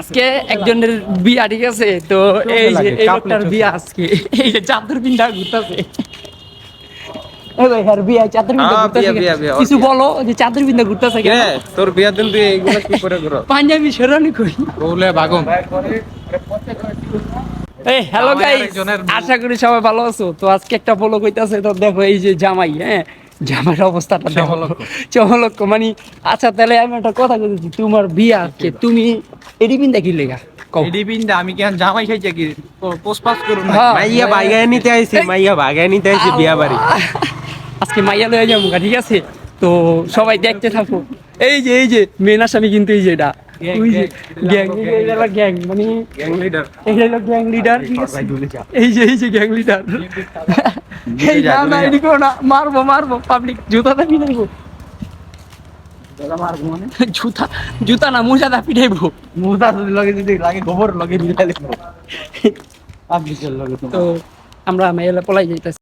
আজকে একজনের বিয়া, ঠিক আছে? তো এই যে এই লোকটার বিয়া আজকে, এই যে চাদর পিন্ডা ঘুরতেছে। বিয়া চাদর পিন্ডা ঘুরতেছে, কিছু বলো যে চাদর পিন্ডা ঘুরতেছে কেন? তোর বিয়ার দিন তুই এইগুলো কি করে করো? পাঞ্জাবি শেরওয়ানি কই? বলে বাগম। এই হ্যালো গাইস, আশা করি সবাই ভালো আছো। তো আজকে একটা বলো কইতাছে, তো দেখো এই যে জামাই, হ্যাঁ জামাইয়ের অবস্থাটা দেখো, চমলক্ষ মানে। আচ্ছা তাহলে আমি একটা কথা বলছি, তোমার বিয়া কে তুমি এডি পিন্ডা কি লেগা? এডি পিন্ডা আমি কেন জামাই খাইছে কি পোস্ট পাস করুন না? হ্যাঁ। মাইয়া বাগায় নিতে আইছি, মাইয়া বাগায় নিতে আইছি বিয়া বাড়ি। আজকে মাইয়া লয়ে যাবো, ঠিক আছে? তো সবাই দেখতে থাকো। এই যে মেন আসামি কিন্তু এই যে এটা, ওই যে গ্যাং, গ্যাং মানে গ্যাং লিডার। এই হলো গ্যাং লিডার, ঠিক আছে? এই যে গ্যাং লিডার। এই না এদিকে না, মারবো পাবলিক জুতাটা পিটাইবো। জুতা না মোজা পিটাইবো। মুদা যদি লাগে গোবর লগে মিলাই লিখবো। আপনি চল লগে তো আমরা মেয়েলা পলাই যাইতেছি।